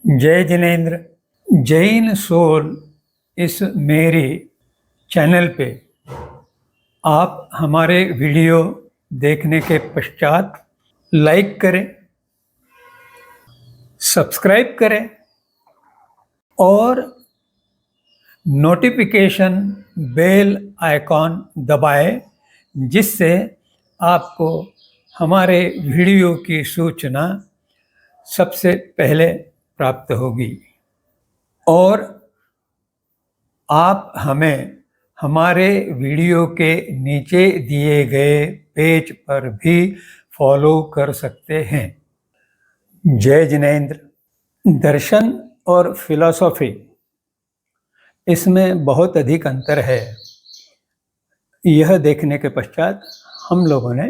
जय जिनेन्द्र। जैन सोल इस मेरी चैनल पे आप हमारे वीडियो देखने के पश्चात लाइक करें, सब्सक्राइब करें और नोटिफिकेशन बेल आइकॉन दबाएं, जिससे आपको हमारे वीडियो की सूचना सबसे पहले प्राप्त होगी। और आप हमें हमारे वीडियो के नीचे दिए गए पेज पर भी फॉलो कर सकते हैं। जय जिनेन्द्र। दर्शन और फिलॉसफी, इसमें बहुत अधिक अंतर है। यह देखने के पश्चात हम लोगों ने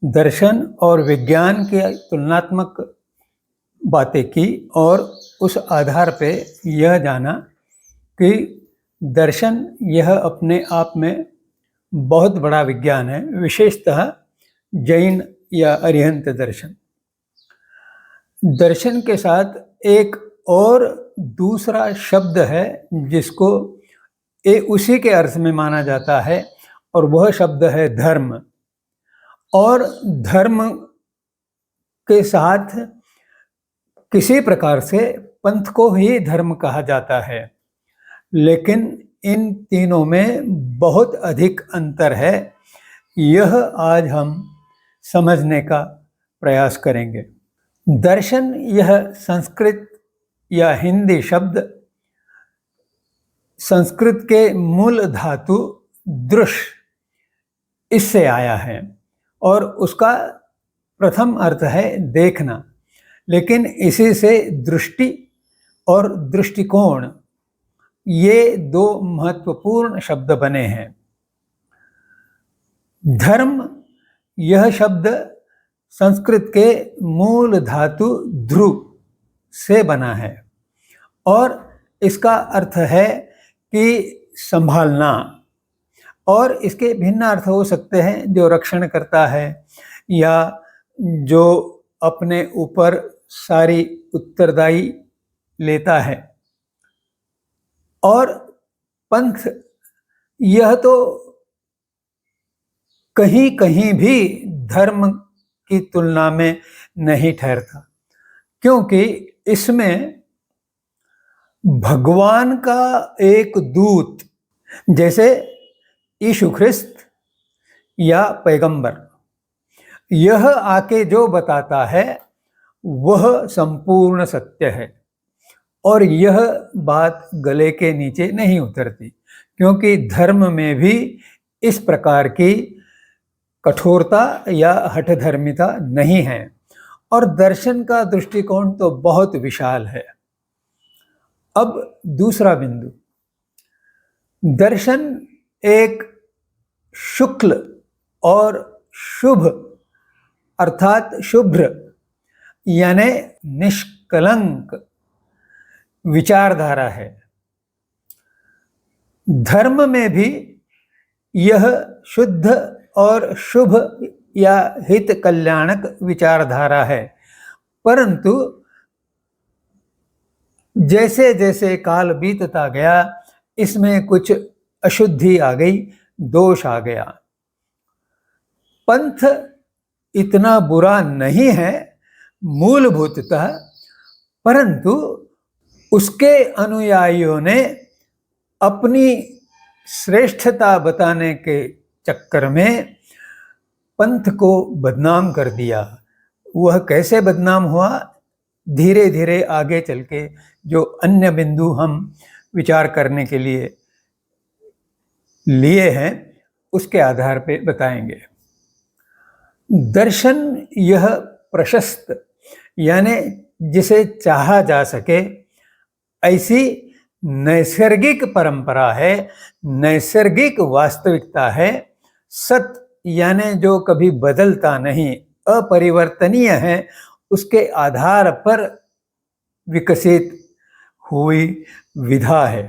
दर्शन और विज्ञान की तुलनात्मक बातें की और उस आधार पे यह जाना कि दर्शन यह अपने आप में बहुत बड़ा विज्ञान है, विशेषतः जैन या अरिहंत दर्शन। दर्शन के साथ एक और दूसरा शब्द है जिसको उसी के अर्थ में माना जाता है, और वह शब्द है धर्म। और धर्म के साथ किसी प्रकार से पंथ को ही धर्म कहा जाता है, लेकिन इन तीनों में बहुत अधिक अंतर है। यह आज हम समझने का प्रयास करेंगे। दर्शन यह संस्कृत या हिंदी शब्द संस्कृत के मूल धातु दृश इससे आया है और उसका प्रथम अर्थ है देखना, लेकिन इसी से दृष्टि और दृष्टिकोण ये दो महत्वपूर्ण शब्द बने हैं। धर्म यह शब्द संस्कृत के मूल धातु ध्रुव से बना है और इसका अर्थ है कि संभालना, और इसके भिन्न अर्थ हो सकते हैं, जो रक्षण करता है या जो अपने ऊपर सारी उत्तरदायी लेता है। और पंथ यह तो कहीं कहीं भी धर्म की तुलना में नहीं ठहरता, क्योंकि इसमें भगवान का एक दूत, जैसे यीशु ख्रिस्त या पैगंबर, यह आके जो बताता है वह संपूर्ण सत्य है, और यह बात गले के नीचे नहीं उतरती, क्योंकि धर्म में भी इस प्रकार की कठोरता या हठधर्मिता नहीं है। और दर्शन का दृष्टिकोण तो बहुत विशाल है। अब दूसरा बिंदु, दर्शन एक शुक्ल और शुभ अर्थात शुभ्र यानी निष्कलंक विचारधारा है। धर्म में भी यह शुद्ध और शुभ या हित कल्याणक विचारधारा है, परंतु जैसे जैसे काल बीतता गया इसमें कुछ अशुद्धि आ गई, दोष आ गया। पंथ इतना बुरा नहीं है मूलभूततः, परंतु उसके अनुयायियों ने अपनी श्रेष्ठता बताने के चक्कर में पंथ को बदनाम कर दिया। वह कैसे बदनाम हुआ, धीरे धीरे आगे चल के जो अन्य बिंदु हम विचार करने के लिए लिए हैं उसके आधार पे बताएंगे। दर्शन यह प्रशस्त यानी जिसे चाहा जा सके ऐसी नैसर्गिक परंपरा है, नैसर्गिक वास्तविकता है। सत यानी जो कभी बदलता नहीं, अपरिवर्तनीय है, उसके आधार पर विकसित हुई विधा है।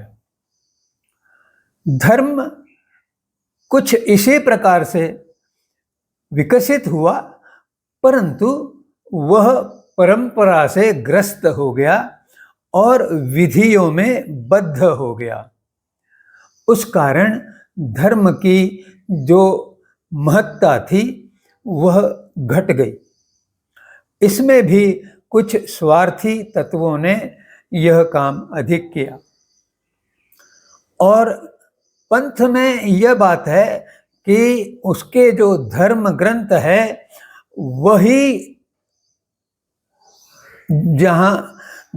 धर्म कुछ इसी प्रकार से विकसित हुआ, परंतु वह परंपरा से ग्रस्त हो गया और विधियों में बद्ध हो गया। उस कारण धर्म की जो महत्ता थी वह घट गई। इसमें भी कुछ स्वार्थी तत्वों ने यह काम अधिक किया। और पंथ में यह बात है कि उसके जो धर्म ग्रंथ है वही जहां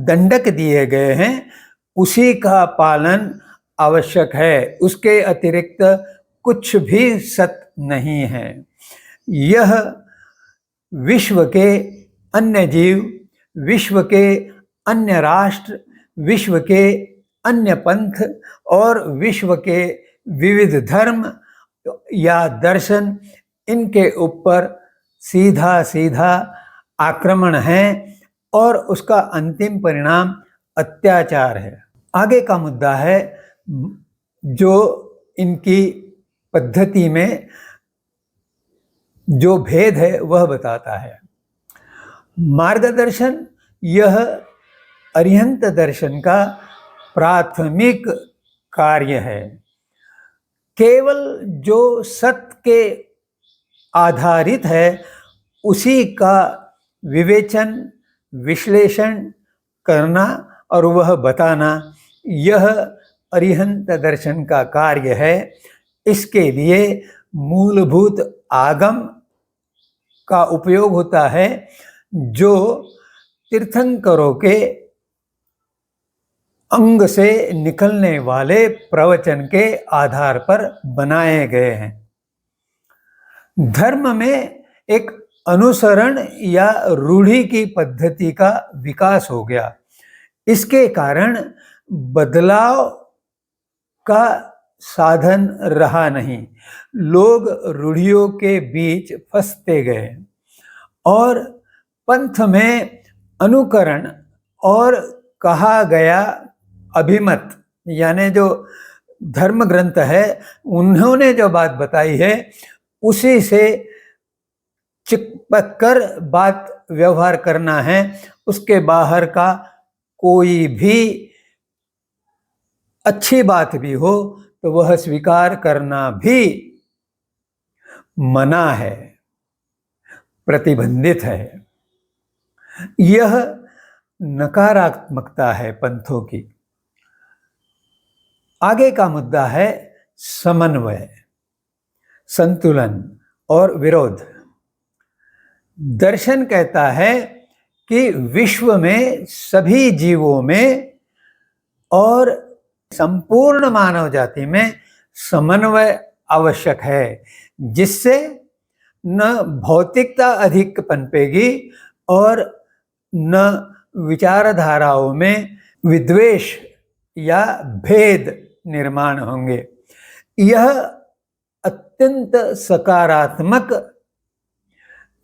दंडक दिए गए हैं उसी का पालन आवश्यक है, उसके अतिरिक्त कुछ भी सत्य नहीं है। यह विश्व के अन्य जीव, विश्व के अन्य राष्ट्र, विश्व के अन्य पंथ और विश्व के विविध धर्म या दर्शन, इनके ऊपर सीधा सीधा आक्रमण है और उसका अंतिम परिणाम अत्याचार है। आगे का मुद्दा है जो इनकी पद्धति में जो भेद है वह बताता है। मार्गदर्शन यह अरिहंत दर्शन का प्राथमिक कार्य है। केवल जो सत्य के आधारित है उसी का विवेचन, विश्लेषण करना और वह बताना, यह अरिहंत दर्शन का कार्य है। इसके लिए मूलभूत आगम का उपयोग होता है जो तीर्थंकरों के अंग से निकलने वाले प्रवचन के आधार पर बनाए गए हैं। धर्म में एक अनुसरण या रूढ़ी की पद्धति का विकास हो गया। इसके कारण बदलाव का साधन रहा नहीं। लोग रूढ़ियों के बीच फंसते गए और पंथ में अनुकरण और कहा गया अभिमत, यानी जो धर्म ग्रंथ है उन्होंने जो बात बताई है उसी से चिपक कर बात व्यवहार करना है। उसके बाहर का कोई भी अच्छी बात भी हो तो वह स्वीकार करना भी मना है, प्रतिबंधित है। यह नकारात्मकता है पंथों की। आगे का मुद्दा है समन्वय, संतुलन और विरोध। दर्शन कहता है कि विश्व में सभी जीवों में और संपूर्ण मानव जाति में समन्वय आवश्यक है, जिससे न भौतिकता अधिक पनपेगी और न विचारधाराओं में विद्वेष या भेद निर्माण होंगे। यह अत्यंत सकारात्मक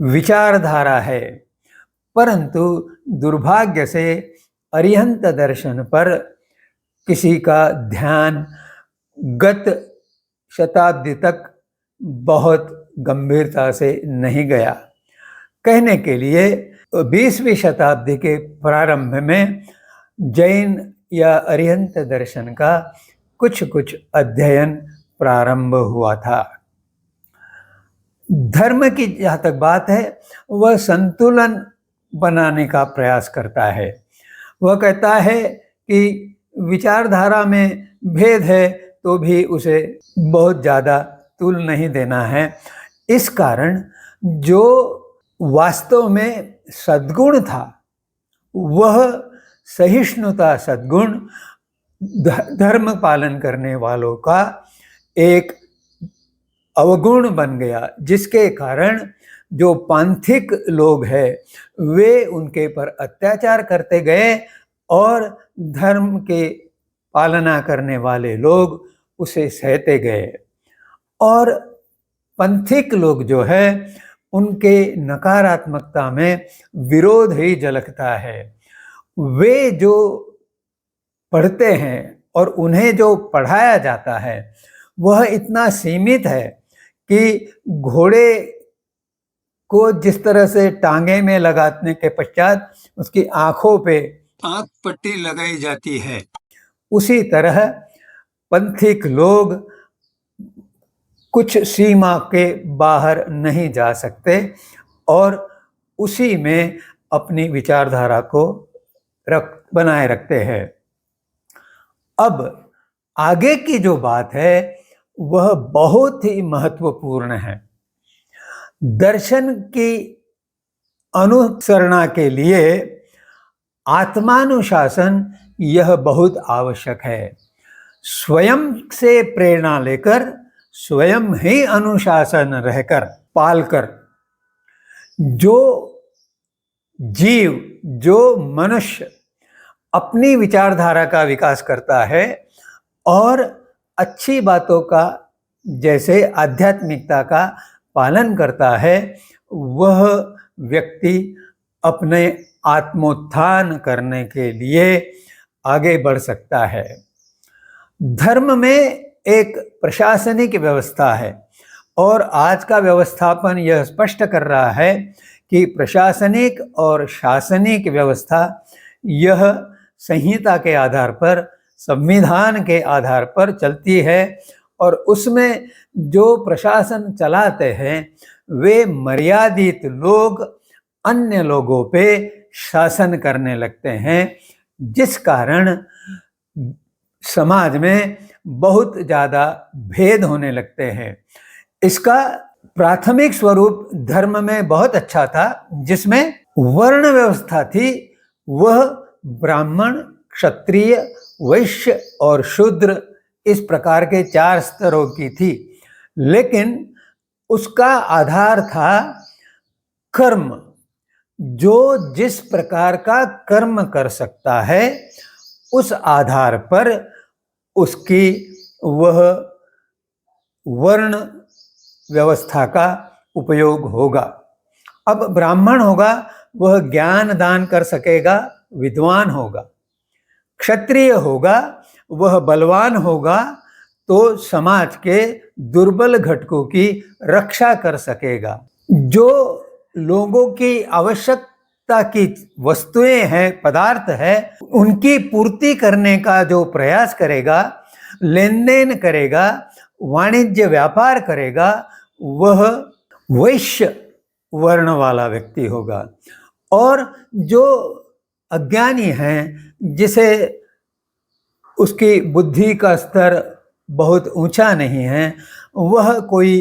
विचारधारा है, परंतु दुर्भाग्य से अरिहंत दर्शन पर किसी का ध्यान गत शताब्दी तक बहुत गंभीरता से नहीं गया। कहने के लिए 20वीं शताब्दी के प्रारंभ में जैन या अरिहंत दर्शन का कुछ अध्ययन प्रारंभ हुआ था। धर्म की जहाँ तक बात है वह संतुलन बनाने का प्रयास करता है। वह कहता है कि विचारधारा में भेद है तो भी उसे बहुत ज़्यादा तुल नहीं देना है। इस कारण जो वास्तव में सद्गुण था वह सहिष्णुता सद्गुण धर्म पालन करने वालों का एक अवगुण बन गया, जिसके कारण जो पांथिक लोग हैं वे उनके पर अत्याचार करते गए और धर्म के पालना करने वाले लोग उसे सहते गए। और पंथिक लोग जो है उनके नकारात्मकता में विरोध ही झलकता है। वे जो पढ़ते हैं और उन्हें जो पढ़ाया जाता है वह इतना सीमित है कि घोड़े को जिस तरह से टांगे में लगाने के पश्चात उसकी आंखों पे आंख पट्टी लगाई जाती है, उसी तरह पंथिक लोग कुछ सीमा के बाहर नहीं जा सकते और उसी में अपनी विचारधारा को बनाए रखते हैं। अब आगे की जो बात है वह बहुत ही महत्वपूर्ण है। दर्शन की अनुसरणा के लिए आत्मानुशासन यह बहुत आवश्यक है। स्वयं से प्रेरणा लेकर स्वयं ही अनुशासन रहकर पालकर जो जीव, जो मनुष्य अपनी विचारधारा का विकास करता है और अच्छी बातों का, जैसे आध्यात्मिकता का पालन करता है, वह व्यक्ति अपने आत्मोत्थान करने के लिए आगे बढ़ सकता है। धर्म में एक प्रशासनिक व्यवस्था है और आज का व्यवस्थापन यह स्पष्ट कर रहा है कि प्रशासनिक और शासनिक व्यवस्था यह संहिता के आधार पर, संविधान के आधार पर चलती है और उसमें जो प्रशासन चलाते हैं वे मर्यादित लोग अन्य लोगों पे शासन करने लगते हैं, जिस कारण समाज में बहुत ज़्यादा भेद होने लगते हैं। इसका प्राथमिक स्वरूप धर्म में बहुत अच्छा था, जिसमें वर्ण व्यवस्था थी। वह ब्राह्मण, क्षत्रिय, वैश्य और शूद्र इस प्रकार के 4 स्तरों की थी, लेकिन उसका आधार था कर्म। जो जिस प्रकार का कर्म कर सकता है उस आधार पर उसकी वह वर्ण व्यवस्था का उपयोग होगा। अब ब्राह्मण होगा वह ज्ञान दान कर सकेगा, विद्वान होगा। क्षत्रिय होगा वह बलवान होगा तो समाज के दुर्बल घटकों की रक्षा कर सकेगा। जो लोगों की आवश्यकता की वस्तुएं हैं, पदार्थ है, उनकी पूर्ति करने का जो प्रयास करेगा, लेन देन करेगा, वाणिज्य व्यापार करेगा, वह वैश्य वर्ण वाला व्यक्ति होगा। और जो अज्ञानी हैं, जिसे उसकी बुद्धि का स्तर बहुत ऊंचा नहीं है, वह कोई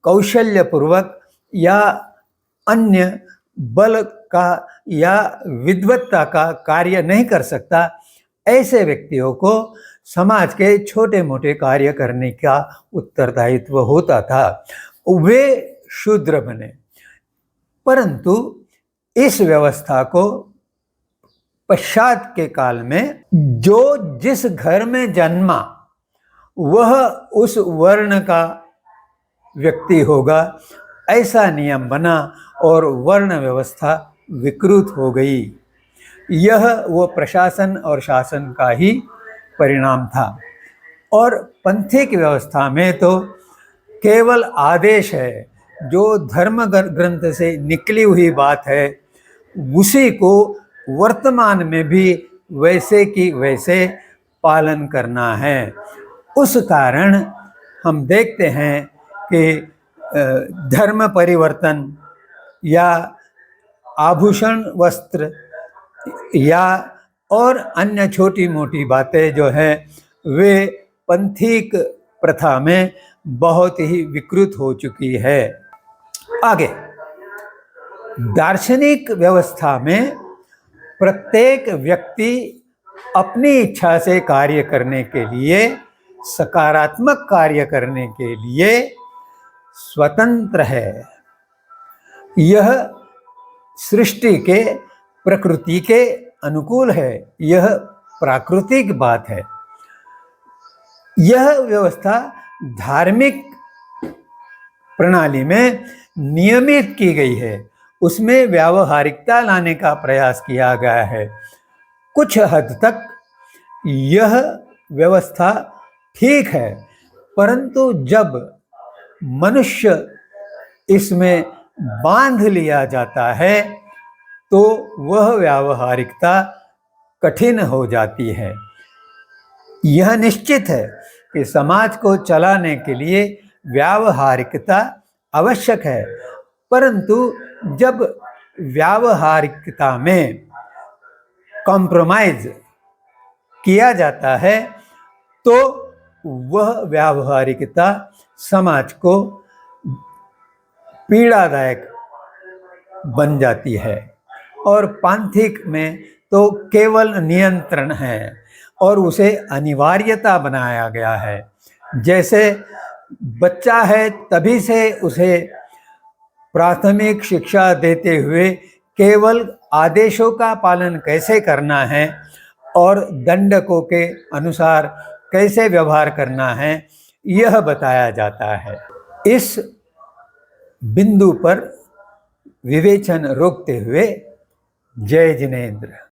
कौशल्यपूर्वक या अन्य बल का या विद्वत्ता का कार्य नहीं कर सकता, ऐसे व्यक्तियों को समाज के छोटे मोटे कार्य करने का उत्तरदायित्व होता था। वे शूद्र बने। परंतु इस व्यवस्था को पश्चात के काल में जो जिस घर में जन्मा वह उस वर्ण का व्यक्ति होगा, ऐसा नियम बना और वर्ण व्यवस्था विकृत हो गई। यह वो प्रशासन और शासन का ही परिणाम था। और पंथिक व्यवस्था में तो केवल आदेश है, जो धर्म ग्रंथ से निकली हुई बात है उसी को वर्तमान में भी वैसे की वैसे पालन करना है। उस कारण हम देखते हैं कि धर्म परिवर्तन या आभूषण, वस्त्र या और अन्य छोटी मोटी बातें जो है वे पंथिक प्रथा में बहुत ही विकृत हो चुकी है। आगे दार्शनिक व्यवस्था में प्रत्येक व्यक्ति अपनी इच्छा से कार्य करने के लिए, सकारात्मक कार्य करने के लिए स्वतंत्र है। यह सृष्टि के, प्रकृति के अनुकूल है। यह प्राकृतिक बात है। यह व्यवस्था धार्मिक प्रणाली में नियमित की गई है। उसमें व्यावहारिकता लाने का प्रयास किया गया है। कुछ हद तक यह व्यवस्था ठीक है, परंतु जब मनुष्य इसमें बांध लिया जाता है तो वह व्यावहारिकता कठिन हो जाती है। यह निश्चित है कि समाज को चलाने के लिए व्यावहारिकता आवश्यक है, परंतु जब व्यावहारिकता में कॉम्प्रोमाइज किया जाता है तो वह व्यावहारिकता समाज को पीड़ादायक बन जाती है। और पांथिक में तो केवल नियंत्रण है और उसे अनिवार्यता बनाया गया है। जैसे बच्चा है तभी से उसे प्राथमिक शिक्षा देते हुए केवल आदेशों का पालन कैसे करना है और दंडकों के अनुसार कैसे व्यवहार करना है यह बताया जाता है। इस बिंदु पर विवेचन रोकते हुए जय जिनेंद्र।